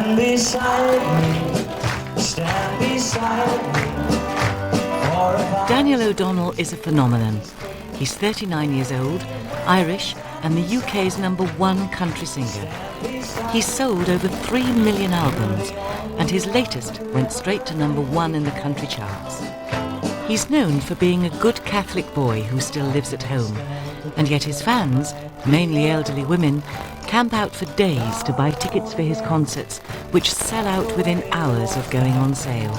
Stand beside me, stand beside me. Daniel O'Donnell is a phenomenon. He's 39 years old, Irish, and the UK's #1 country singer. He's sold over 3 million albums, and his latest went straight to #1 in the country charts. He's known for being a good Catholic boy who still lives at home, and yet his fans, mainly elderly women, camp out for days to buy tickets for his concerts, which sell out within hours of going on sale.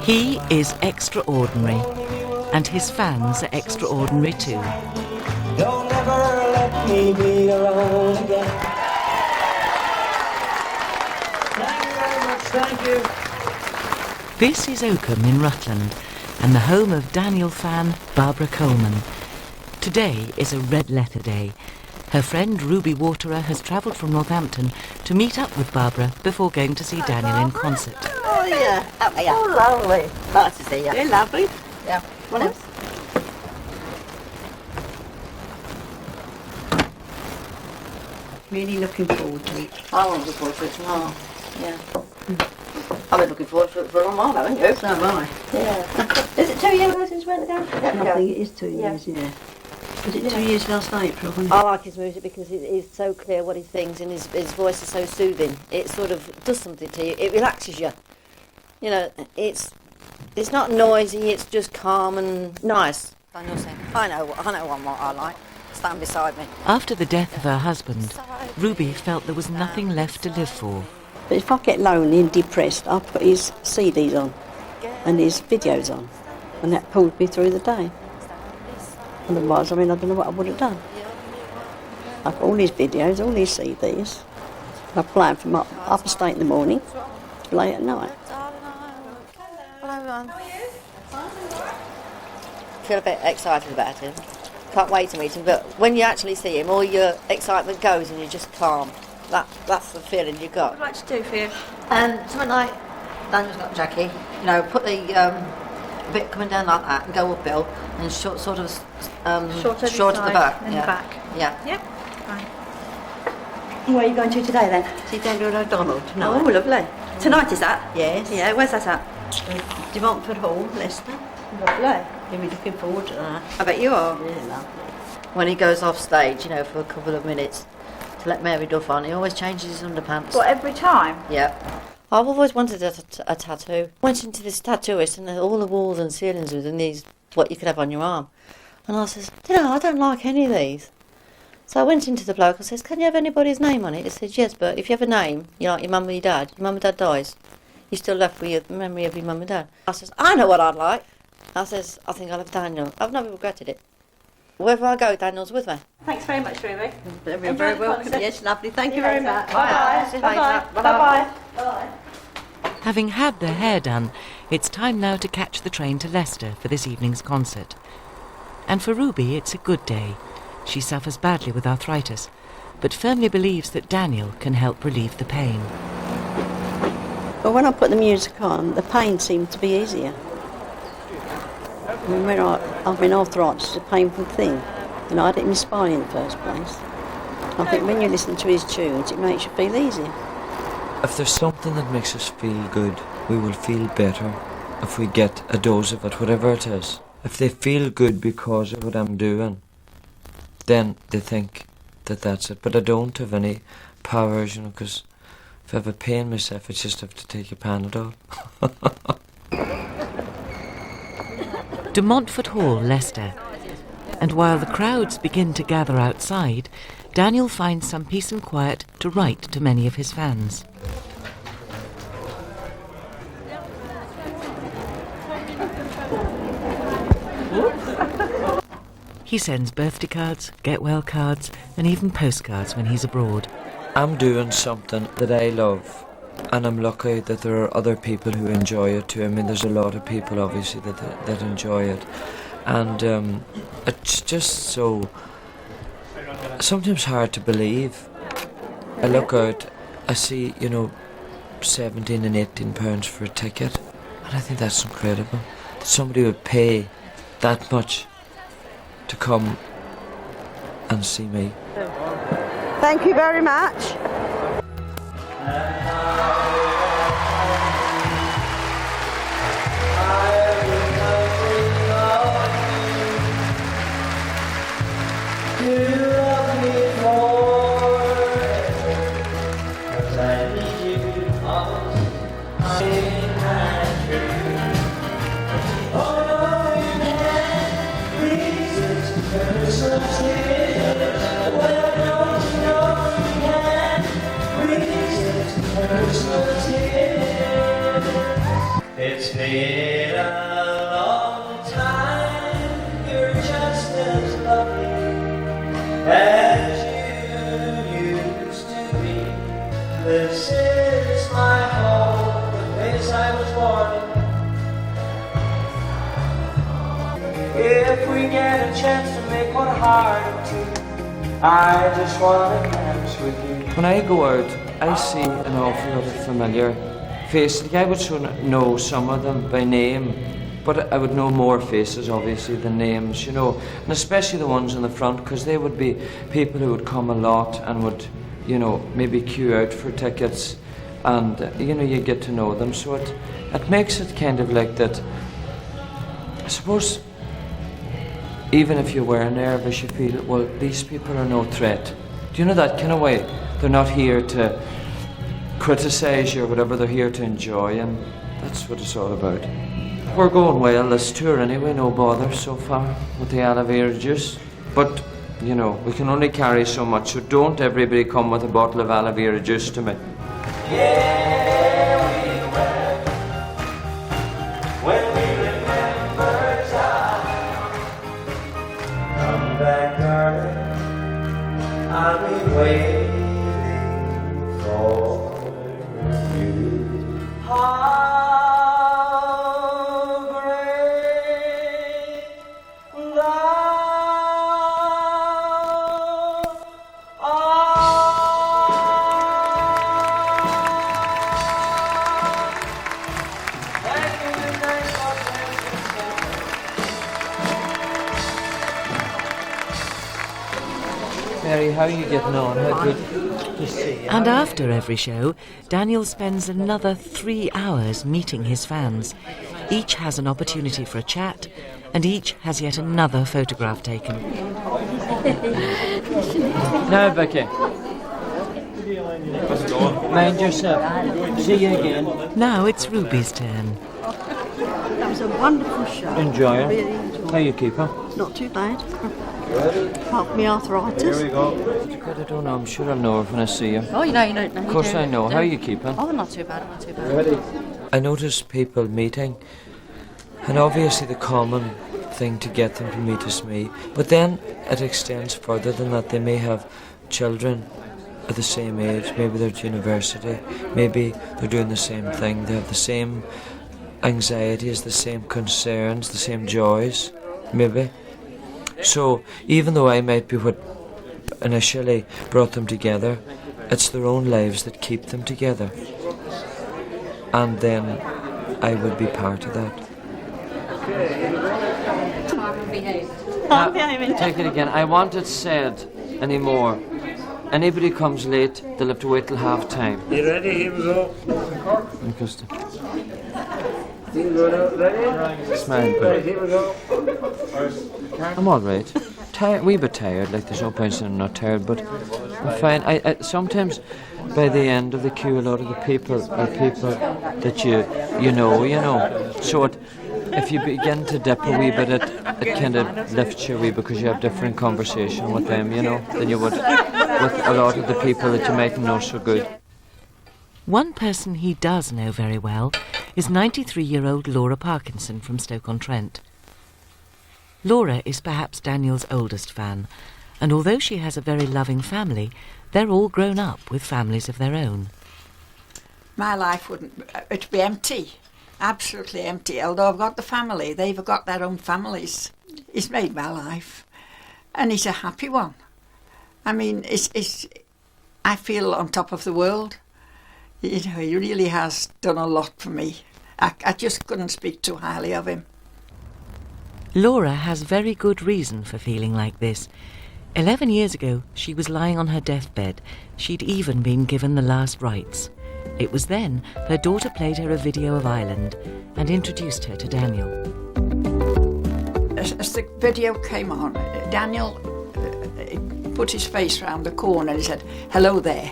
He is extraordinary, and his fans are extraordinary too. Don't ever let me be alone again. Thank you very much, thank you. This is Oakham in Rutland, and the home of Daniel fan Barbara Coleman. Today is a red letter day. Her friend Ruby Waterer has travelled from Northampton to meet up with Barbara before going to see Daniel in concert. Oh, yeah. Oh, lovely. Nice to see you. You're lovely. Yeah. What else? Really looking forward to it. I'm looking forward to it tomorrow. Yeah. I've been looking forward to it for a long while, haven't you? So have I. Yeah. Is it 2 years since you went to go? I think it is 2 years, yeah. Was it 2 years last April? I like his music because it is so clear what he thinks, and his voice is so soothing. It sort of does something to you. It relaxes you. You know, it's not noisy. It's just calm and nice. Daniel saying, I know what I like. Stand beside me. After the death of her husband, Ruby felt there was nothing left to live for. But if I get lonely and depressed, I put his CDs on and his videos on, and that pulls me through the day. Otherwise, I don't know what I would have done. I've got all these videos, all these CDs. I play them from up estate in the morning to late at night. Hello, everyone. Feel a bit excited about him. Can't wait to meet him, but when you actually see him, all your excitement goes and you're just calm. That's the feeling you got. What would you like to do for you? And something like Daniel's got Jackie, put the bit coming down like that and go uphill and short at the back. In the back. Yeah. Yep. Fine. Where are you going to today then? See Daniel O'Donnell tonight. Oh, lovely. Tonight is that? Yes. Yeah, where's that at? Devonford Hall, Leicester. Lovely. You'll be looking forward to that. I bet you are. Really lovely. When he goes off stage, for a couple of minutes to let Mary Duff on, he always changes his underpants. What, every time? Yeah. I've always wanted a tattoo. Went into this tattooist and all the walls and ceilings was in these, what you could have on your arm. And I says, I don't like any of these. So I went into the bloke, I says, can you have anybody's name on it? He says, yes, but if you have a name, like your mum or your mum and dad dies, you're still left with your memory of your mum and dad. I says, I know what I'd like. I says, I think I'll have Daniel. I've never regretted it. Wherever I go, Daniel's with me. Thanks very much, Ruby. You're very welcome. Yes, lovely. Thank you very much. Bye-bye. Bye-bye. Bye-bye. Bye. Having had their hair done, it's time now to catch the train to Leicester for this evening's concert. And for Ruby, it's a good day. She suffers badly with arthritis, but firmly believes that Daniel can help relieve the pain. But when I put the music on, the pain seemed to be easier. When I've been arthritis, it's a painful thing. I had it in my spine in the first place. I think when you listen to his tunes, it makes you feel easier. If there's something that makes us feel good, we will feel better if we get a dose of it, whatever it is. If they feel good because of what I'm doing, then they think that that's it. But I don't have any powers, because if I have a pain myself, I just have to take a Panadol. De Montfort Hall, Leicester. And while the crowds begin to gather outside, Daniel finds some peace and quiet to write to many of his fans. He sends birthday cards, get well cards, and even postcards when he's abroad. I'm doing something that I love, and I'm lucky that there are other people who enjoy it too. There's a lot of people obviously that enjoy it, and it's just so sometimes hard to believe. I look out, I see 17 and 18 pounds for a ticket, and I think that's incredible that somebody would pay that much to come and see me. Thank you very much. It's been a long time, you're just as lovely as you used to be. This is my home, the place I was born. If we get a chance to make one heart or two, I just want to dance with you. When I go out, I see an awful lot of familiar faces. Like, I would sort of know some of them by name, but I would know more faces, obviously, than names, you know. And especially the ones in the front, because they would be people who would come a lot and would, you know, maybe queue out for tickets, and, you know, you get to know them. So it makes it kind of like that. I suppose, even if you were nervous, you feel, well, these people are no threat. Do you know that kind of way? They're not here to criticise you or whatever, they're here to enjoy, and that's what it's all about. We're going well this tour anyway, no bother so far with the aloe vera juice. But, you know, we can only carry so much, so don't everybody come with a bottle of aloe vera juice to me. Yeah, we were when we remember time. Come back, darling, I'll be waiting for you. How great thou art. Thank you, thanks for listening. Mary, how are you getting on? How good to see you. And after every show, Daniel spends another 3 hours meeting his fans. Each has an opportunity for a chat, and each has yet another photograph taken. Now, Vicky. Mind yourself. See you again. Now it's Ruby's turn. That was a wonderful show. Enjoy it. Really enjoyed How you keep her? it. Not too bad. Apart from my arthritis. I don't know. I'm sure I'll know her when I see you. Oh, you don't know. Of course I know. How are you keeping? Oh, not too bad, not too bad. I notice people meeting, and obviously the common thing to get them to meet is me. But then it extends further than that. They may have children at the same age. Maybe they're at university. Maybe they're doing the same thing. They have the same anxieties, the same concerns, the same joys. Maybe. So even though I might be what initially brought them together, it's their own lives that keep them together. And then I would be part of that. Take it again. I want it said anymore. Anybody comes late, they'll have to wait till half time. You ready? Here we go. Smile, Right, here we go. I'm all right. Wee bit tired, like there's no point saying I'm not tired, but I'm fine. I sometimes by the end of the queue, a lot of the people are people that you know. So if you begin to dip a wee bit, it kind of lifts you a wee because you have different conversation with them, you know, than you would with a lot of the people that you mightn't know so good. One person he does know very well is 93-year-old Laura Parkinson from Stoke-on-Trent. Laura is perhaps Daniel's oldest fan, and although she has a very loving family, they're all grown up with families of their own. My life it'd be empty, absolutely empty. Although I've got the family, they've got their own families. He's made my life, and he's a happy one. I mean, I feel on top of the world. You know, he really has done a lot for me. I just couldn't speak too highly of him. Laura has very good reason for feeling like this. 11 years ago, she was lying on her deathbed. She'd even been given the last rites. It was then her daughter played her a video of Ireland and introduced her to Daniel. As the video came on, Daniel put his face round the corner and he said, "Hello there,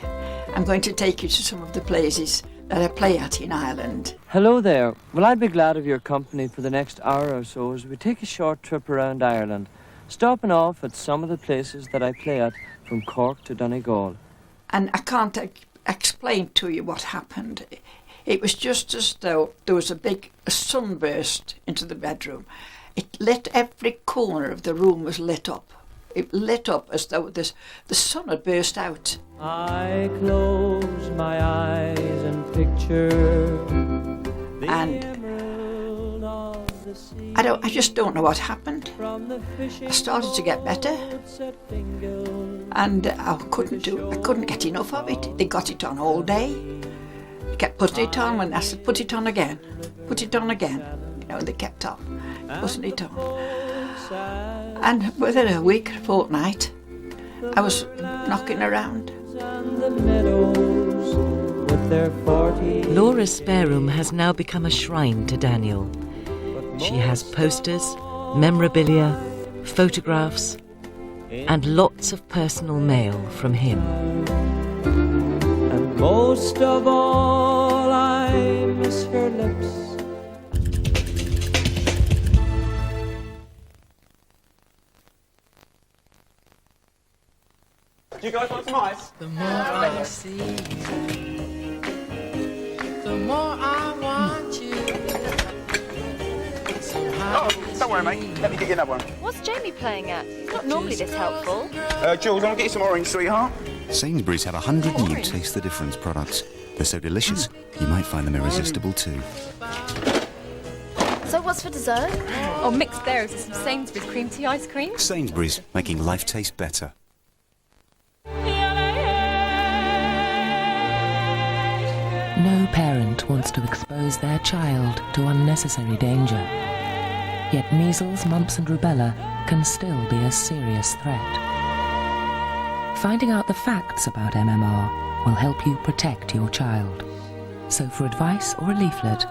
I'm going to take you to some of the places that I play at in Ireland." Hello there. Well, I'd be glad of your company for the next hour or so as we take a short trip around Ireland, stopping off at some of the places that I play at from Cork to Donegal. And I can't explain to you what happened. It was just as though there was a sunburst into the bedroom. It lit every corner of the room was lit up. It lit up as though the sun had burst out. I close my eyes and picture the emerald of the sea. I just don't know what happened. I started to get better, and I couldn't get enough of it. They got it on all day. They kept putting it on, and I said, "Put it on again, put it on again." And they kept on putting it on. And within a week, fortnight, I was knocking around. Laura's spare room has now become a shrine to Daniel. She has posters, memorabilia, photographs, and lots of personal mail from him. And most of all, I miss her lips. Do you guys want some ice? The more I see you, the more I want you. Oh, don't worry, mate. Let me get you another one. What's Jamie playing at? He's not normally this helpful. Jules, I'll get you some orange, sweetheart. Sainsbury's have 100 new Taste the Difference products. They're so delicious, you might find them irresistible too. So what's for dessert? Oh, mixed berries with some Sainsbury's cream tea ice cream. Sainsbury's, making life taste better. No parent wants to expose their child to unnecessary danger. Yet measles, mumps and rubella can still be a serious threat. Finding out the facts about MMR will help you protect your child. So for advice or a leaflet,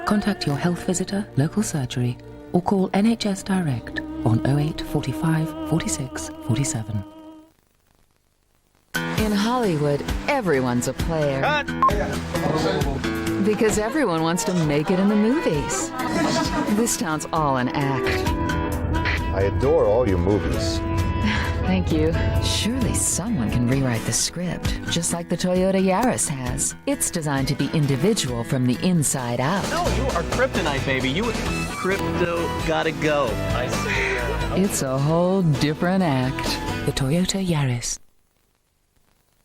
contact your health visitor, local surgery, or call NHS Direct on 08 45 46 47. In Hollywood, everyone's a player. Because everyone wants to make it in the movies. This town's all an act. I adore all your movies. Thank you. Surely someone can rewrite the script, just like the Toyota Yaris has. It's designed to be individual from the inside out. No, you are kryptonite, baby. Crypto gotta go. I see. It's a whole different act. The Toyota Yaris.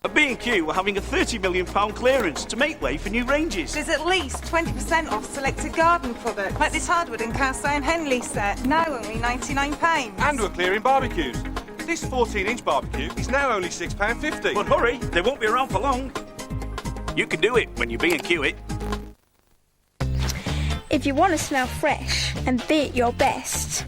At B&Q, we're having a £30 million clearance to make way for new ranges. There's at least 20% off selected garden products, like this hardwood and cast iron Henley set, now only £99. And we're clearing barbecues. This 14-inch barbecue is now only £6.50. But hurry, they won't be around for long. You can do it when you B&Q it. If you want to smell fresh and be at your best,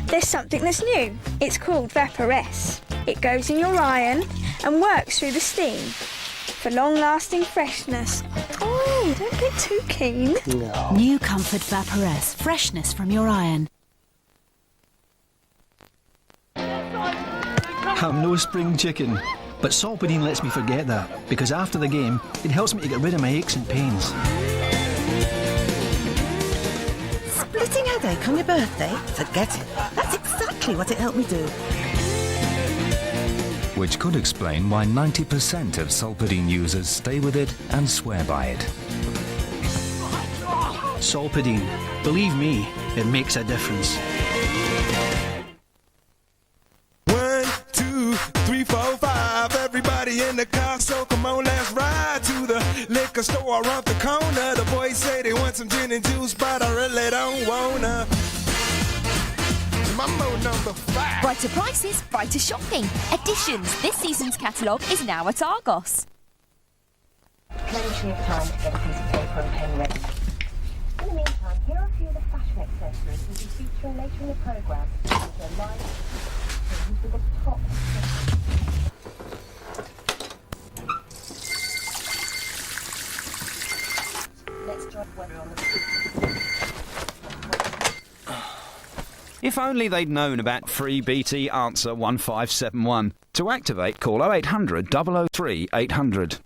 there's something that's new. It's called Vaporess. It goes in your iron and works through the steam for long-lasting freshness. Oh, don't get too keen. No. New Comfort Vaporess. Freshness from your iron. I'm no spring chicken, but Solpadeine lets me forget that, because after the game, it helps me to get rid of my aches and pains. Splitting headache on your birthday? Forget it. That's exactly what it helped me do. Which could explain why 90% of Solpadeine users stay with it and swear by it. Solpadeine. Believe me, it makes a difference. 1, 2, 3, 4, 5. Everybody in the car, so come on, let's ride to the liquor store around the corner. The boys say they want some gin and juice, but I really don't wanna. Mambo number 5. Brighter prices, brighter shopping. Editions. This season's catalogue is now at Argos. Plenty of time to get a piece of paper and pen ready. In the meantime, here are a few of the fashion accessories we'll be featuring later in the programme. These are live with the top. If only they'd known about free BT Answer 1571. To activate, call 0800 003 800.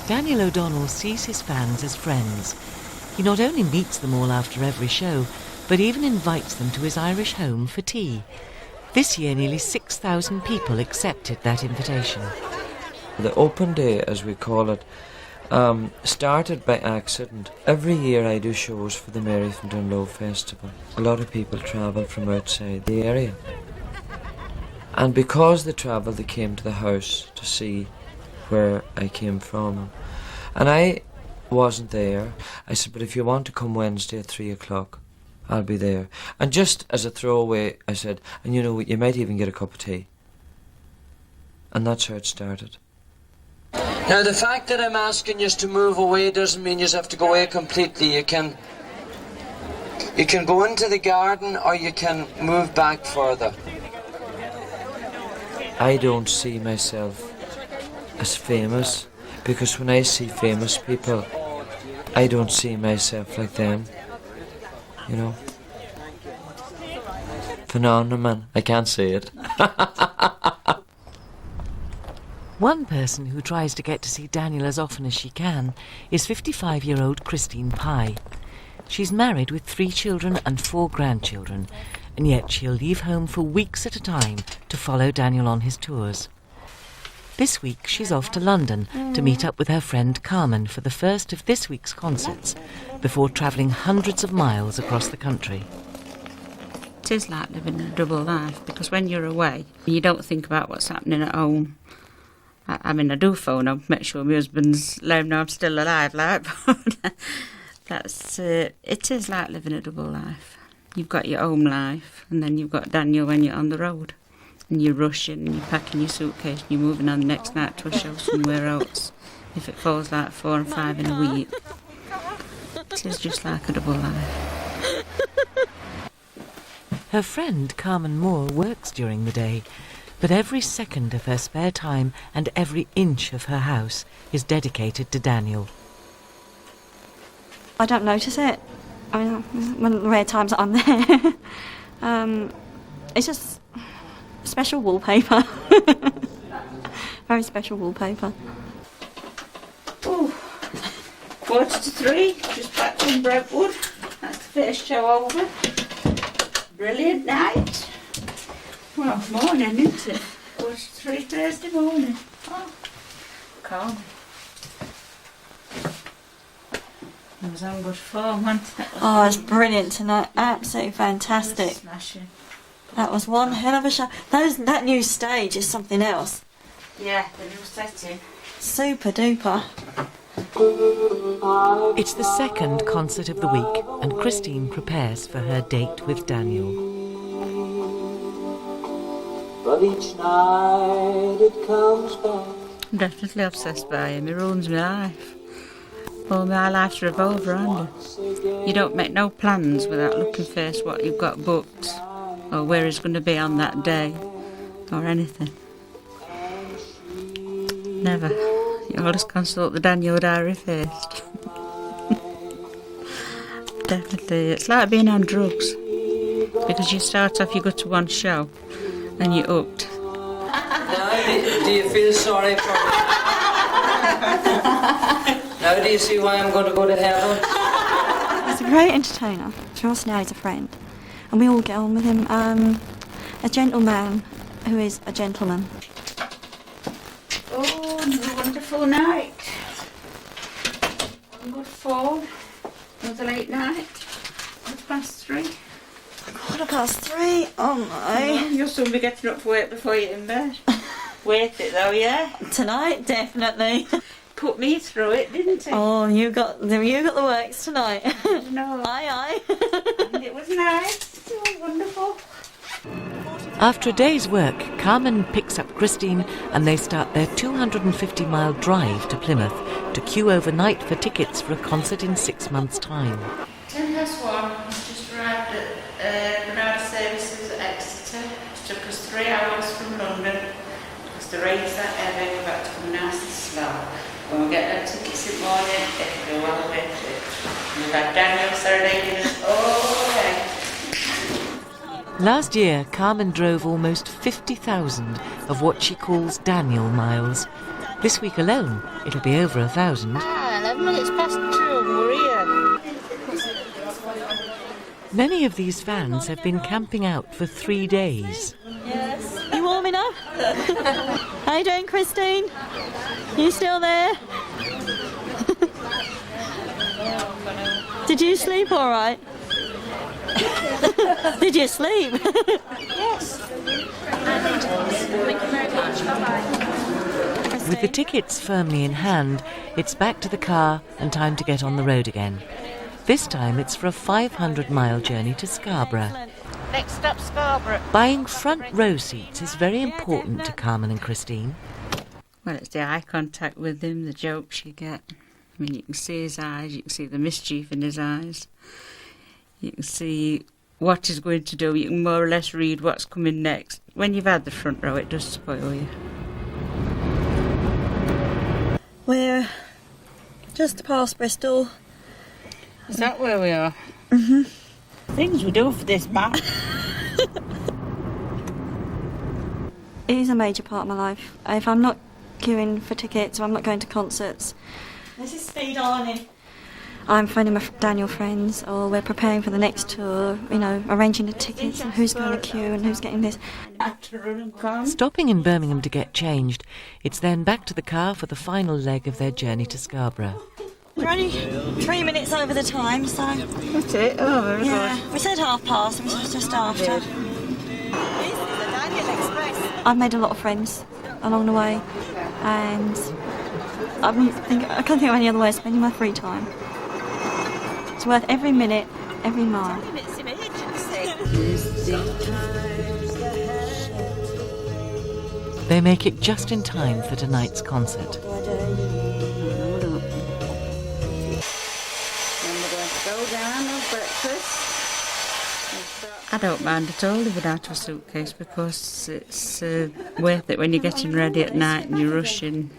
Daniel O'Donnell sees his fans as friends. He not only meets them all after every show, but even invites them to his Irish home for tea. This year, nearly 6,000 people accepted that invitation. The open day, as we call it, started by accident. Every year I do shows for the Mary from Dunlow Festival. A lot of people travel from outside the area. And because they travelled, they came to the house to see where I came from. And I wasn't there. I said, but if you want to come Wednesday at 3 o'clock, I'll be there. And just as a throwaway, I said, and you know, you might even get a cup of tea. And that's how it started. Now, the fact that I'm asking you to move away doesn't mean you have to go away completely. You can go into the garden or you can move back further. I don't see myself as famous, because when I see famous people, I don't see myself like them, you know. Phenomenon, I can't say it. One person who tries to get to see Daniel as often as she can is 55-year-old Christine Pye. She's married with 3 children and 4 grandchildren, and yet she'll leave home for weeks at a time to follow Daniel on his tours. This week she's off to London to meet up with her friend Carmen for the first of this week's concerts, before travelling hundreds of miles across the country. It is like living a double life, because when you're away, you don't think about what's happening at home. I mean, I do phone up, make sure my husband's let him know I'm still alive, like, but it is like living a double life. You've got your home life, and then you've got Daniel when you're on the road. And you're rushing, and you're packing your suitcase, and you're moving on the next night to a show somewhere else. If it falls like 4 and 5 in a week, it is just like a double life. Her friend Carmen Moore works during the day, but every second of her spare time and every inch of her house is dedicated to Daniel. I don't notice it. I mean, when the rare times that I'm there, it's just special wallpaper. Very special wallpaper. Oh, 2:45, just back from Brentwood. That's the first show over. Brilliant night. Well, morning, isn't it? 2:45 Thursday morning. Oh, calm. It was on good form, wasn't it? Oh, it's brilliant tonight. Absolutely fantastic. Smashing. That was one hell of a show. That new stage is something else. Yeah, the new setting. Super duper. It's the second concert of the week, and Christine prepares for her date with Daniel. But each night it comes back. I'm definitely obsessed by him. He ruins my life. Well, my life's revolved around him. You don't make no plans without looking first what you've got booked, or where he's going to be on that day, or anything. Never. You always consult the Daniel diary first. Definitely. It's like being on drugs, because you start off, you go to one show, and you're hooked. Now, do you feel sorry for me? Now do you see why I'm going to go to heaven? He's a great entertainer. To us now he's a friend. And we all get on with him. A gentleman who is a gentleman. Oh, another wonderful night. 1 good fall. Another late night. 3:15. 3:15? Oh my. You'll soon be getting up for work before you're in bed. Worth it though, yeah? Tonight, definitely. Put me through it, didn't it? Oh, you got the works tonight. No. Aye. And it was nice. It was wonderful. After a day's work, Carmen picks up Christine and they start their 250-mile drive to Plymouth to queue overnight for tickets for a concert in 6 months' time. 1:10. Just arrived at Granada Services at Exeter. It took us 3 hours. hours from London. Because the rates that heavy, we're about to come nice and slow. When we get our tickets in the morning, it'll be well worth it. We've had Daniel serenading us all day. Last year, Carmen drove almost 50,000 of what she calls Daniel miles. This week alone, it'll be over 1,000. 11 minutes past 2, we're here. Many of these fans have been camping out for 3 days. Yes. You warming up? How you doing, Christine? You still there? Did you sleep all right? Did you sleep? Yes. Thank you very much. Bye-bye. With the tickets firmly in hand, it's back to the car and time to get on the road again. This time it's for a 500-mile journey to Scarborough. Next stop, Scarborough. Buying front row seats is very important to Carmen and Christine. Well, it's the eye contact with him, the jokes you get. I mean, you can see his eyes, you can see the mischief in his eyes. You can see what he's going to do. You can more or less read what's coming next. When you've had the front row, it does spoil you. We're just past Bristol. Is that where we are? Mm-hmm. Things we do for this map. It is a major part of my life. If I'm not queuing for tickets or I'm not going to concerts, this is Steve Darney. I'm phoning my Daniel friends, or we're preparing for the next tour, you know, arranging the tickets and who's going to queue and who's getting this. Stopping in Birmingham to get changed, it's then back to the car for the final leg of their journey to Scarborough. We're only 3 minutes over the time, so... That's it? Oh, very good. We said 1:30, it was just after. I've made a lot of friends along the way, and I can't think of any other way of spending my free time. It's worth every minute, every mile. They make it just in time for tonight's concert. I don't mind at all living out of a suitcase because it's worth it when you're getting ready at night and you're rushing.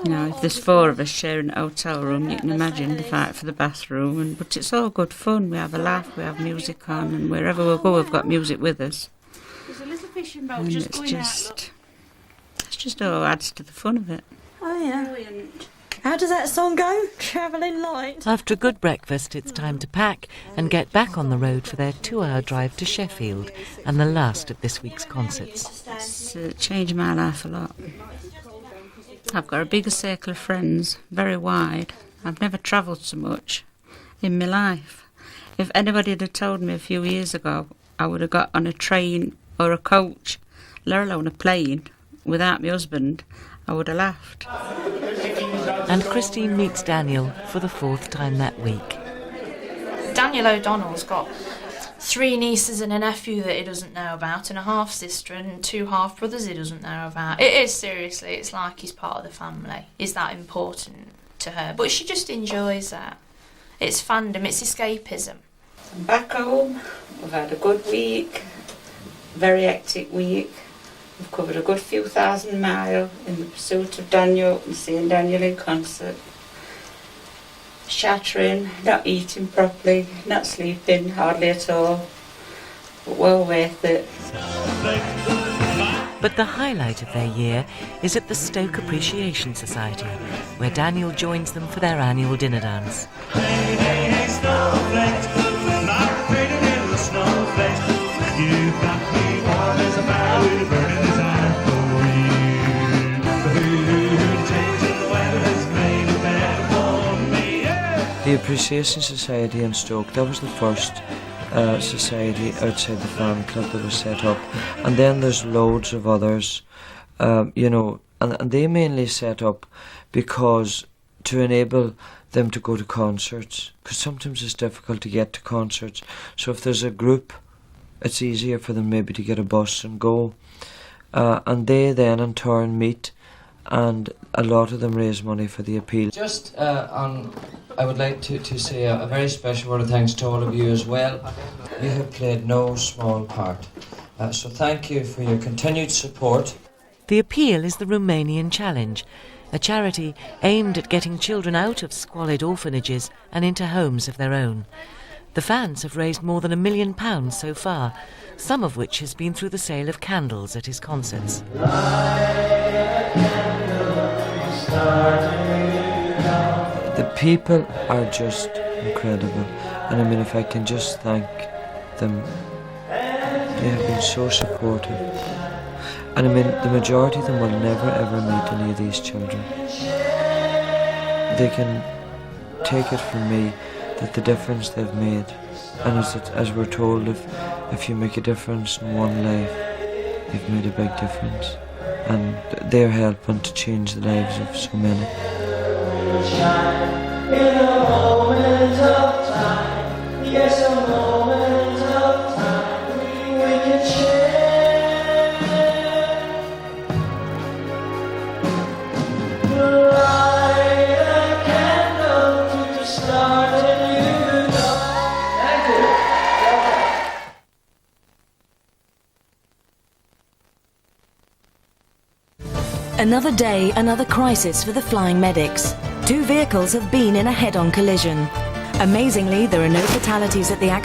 You know, if there's 4 of us sharing a hotel room, you can imagine the fight for the bathroom. But it's all good fun. We have a laugh, we have music on, and wherever we go, we've got music with us. There's a little fishing boat And just it's going out. just all adds to the fun of it. Oh, yeah. Brilliant. How does that song go? Travelling Light. After a good breakfast, it's time to pack and get back on the road for their 2-hour drive to Sheffield and the last of this week's concerts. It's changed my life a lot. I've got a bigger circle of friends, very wide. I've never travelled so much in my life. If anybody had told me a few years ago I would have got on a train or a coach, let alone a plane, without my husband, I would have laughed. And Christine meets Daniel for the 4th time that week. Daniel O'Donnell's got 3 nieces and a nephew that he doesn't know about, and a half-sister and 2 half-brothers he doesn't know about. It is, seriously, it's like he's part of the family. Is that important to her? But she just enjoys that. It's fandom, it's escapism. I'm back home, we've had a good week, very hectic week. We've covered a good few thousand miles in the pursuit of Daniel and seeing Daniel in concert. Shattering, not eating properly, not sleeping hardly at all, but well worth it. But the highlight of their year is at the Stoke Appreciation Society, where Daniel joins them for their annual dinner dance. The Appreciation Society in Stoke, that was the first society outside the fan club that was set up. And then there's loads of others, you know, and they mainly set up because to enable them to go to concerts, because sometimes it's difficult to get to concerts. So if there's a group, it's easier for them maybe to get a bus and go. And they then in turn meet, and a lot of them raise money for the appeal. Just I would like to say a very special word of thanks to all of you as well. You have played no small part So thank you for your continued support. The appeal is the Romanian Challenge, a charity aimed at getting children out of squalid orphanages and into homes of their own. The fans have raised more than £1 million so far, some of which has been through the sale of candles at his concerts. The people are just incredible, and I mean, if I can just thank them, they have been so supportive. And I mean, the majority of them will never ever meet any of these children. They can take it from me that the difference they've made, and as we're told, if you make a difference in one life, you've made a big difference. And they're helping to change the lives of so many. In a moment of time, yes, a moment of time, we can share. Light a candle to start a new dawn. Thank you. Another day, another crisis for the flying medics. 2 vehicles have been in a head-on collision. Amazingly, there are no fatalities at the accident.